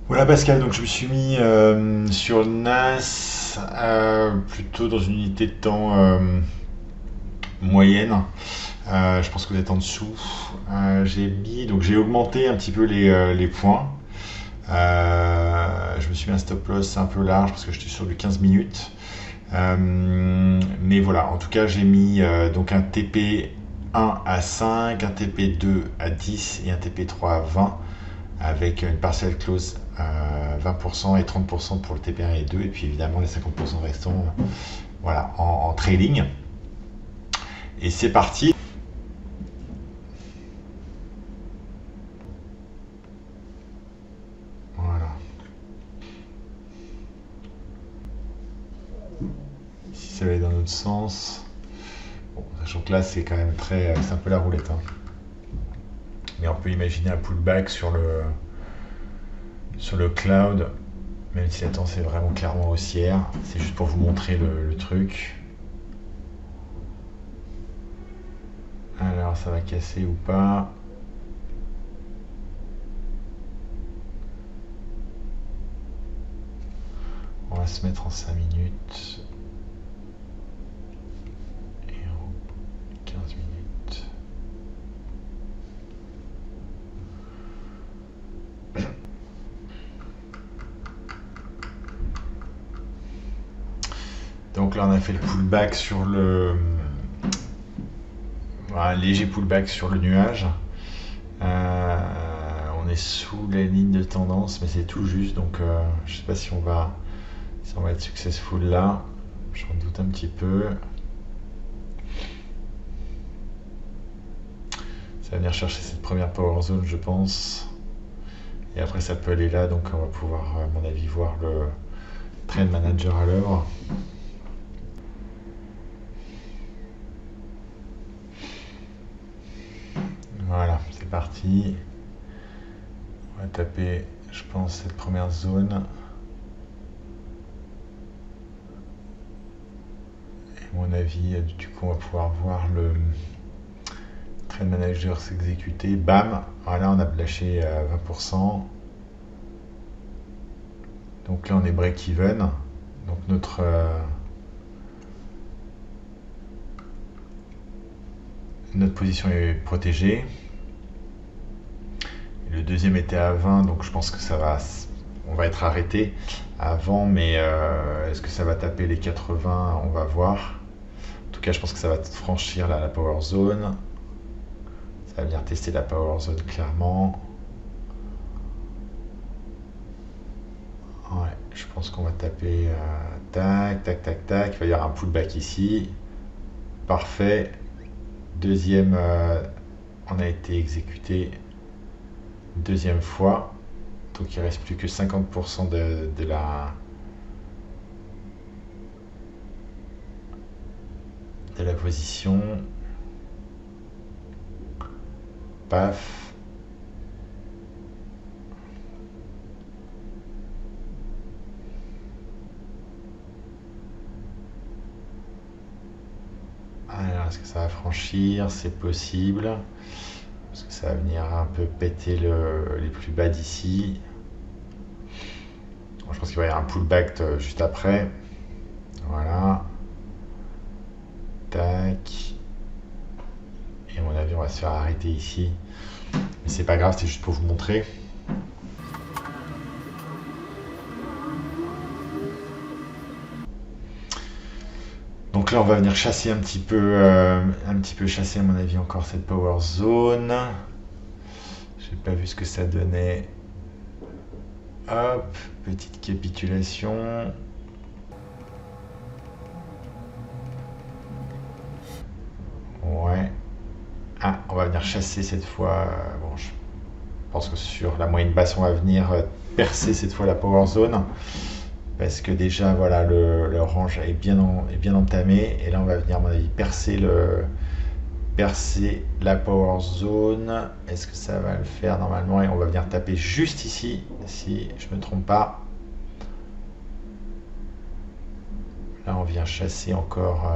Voilà Pascal, donc je me suis mis sur NAS plutôt dans une unité de temps moyenne. Je pense que vous êtes en dessous. J'ai augmenté un petit peu les points. Je me suis mis un stop loss un peu large parce que j'étais sur du 15 minutes. Mais voilà, en tout cas j'ai mis donc un TP1 à 5, un TP2 à 10 et un TP3 à 20 avec une partial close 20% et 30% pour le TP1 et 2 et puis évidemment les 50% restants voilà, en trailing. Et c'est parti. Voilà. Si ça va aller dans l'autre sens. Bon, sachant que là c'est quand même c'est un peu la roulette. Hein. Mais on peut imaginer un pullback sur le cloud, même si la tendance est vraiment clairement haussière. C'est juste pour vous montrer le truc. Alors ça va casser ou pas. On va se mettre en 5 minutes. Et en 15 minutes. Donc là on a fait le pullback sur un léger pullback sur le nuage. On est sous la ligne de tendance, mais c'est tout juste. Donc je sais pas si on va être successful là. J'en doute un petit peu. Ça va venir chercher cette première power zone, je pense. Et après, ça peut aller là. Donc on va pouvoir, à mon avis, voir le trend manager à l'œuvre. Voilà, c'est parti. On va taper, je pense, cette première zone. Et à mon avis, du coup, on va pouvoir voir le trend manager s'exécuter. Bam! Voilà, on a lâché 20%. Donc là, on est break-even. Donc notre position est protégée. Et le deuxième était à 20, donc je pense que on va être arrêté avant, mais est-ce que ça va taper les 80? On va voir. En tout cas, je pense que ça va franchir la power zone. Ça va venir tester la power zone clairement. Ouais, je pense qu'on va taper tac, tac, tac, tac. Il va y avoir un pullback ici. Parfait. Deuxième, on a été exécuté deuxième fois. Donc il ne reste plus que 50% de la position. Paf. Alors, est-ce que ça va franchir? C'est possible. Parce que ça va venir un peu péter les plus bas d'ici. Bon, je pense qu'il va y avoir un pullback juste après. Voilà. Tac. Et à mon avis, on va se faire arrêter ici. Mais c'est pas grave, c'est juste pour vous montrer. Donc là, on va venir chasser un petit peu chasser à mon avis encore cette power zone. J'ai pas vu ce que ça donnait. Hop, petite capitulation. Ouais. Ah, on va venir chasser cette fois. Bon, je pense que sur la moyenne basse, on va venir percer cette fois la power zone. Parce que déjà, voilà, le range est bien entamé. Et là, on va venir, à mon avis, percer la power zone. Est-ce que ça va le faire normalement? Et on va venir taper juste ici, si je me trompe pas. Là, on vient chasser encore.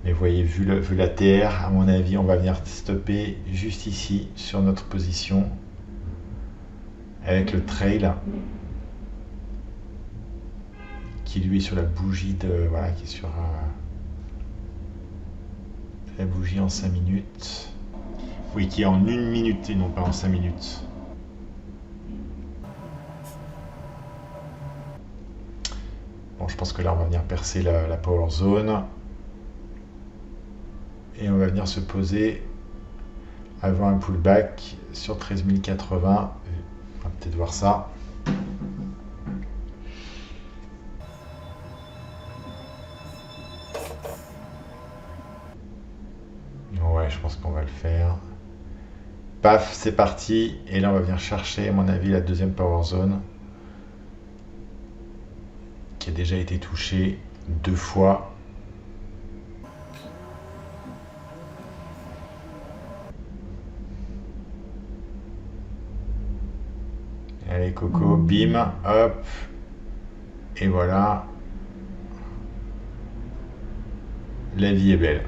Mais vous voyez, vu la TR, à mon avis, on va venir stopper juste ici, sur notre position. avec le trail qui lui est sur la bougie de voilà qui est sur la bougie en 5 minutes. Oui, qui est en 1 minute et non pas en 5 minutes. Bon, je pense que là on va venir percer la power zone et on va venir se poser avant un pullback sur 13 080. On va peut-être voir ça. Ouais, je pense qu'on va le faire. Paf, c'est parti. Et là, on va venir chercher, à mon avis, la deuxième power zone qui a déjà été touchée 2 fois. Allez, Coco, bim, hop. Et voilà. La vie est belle.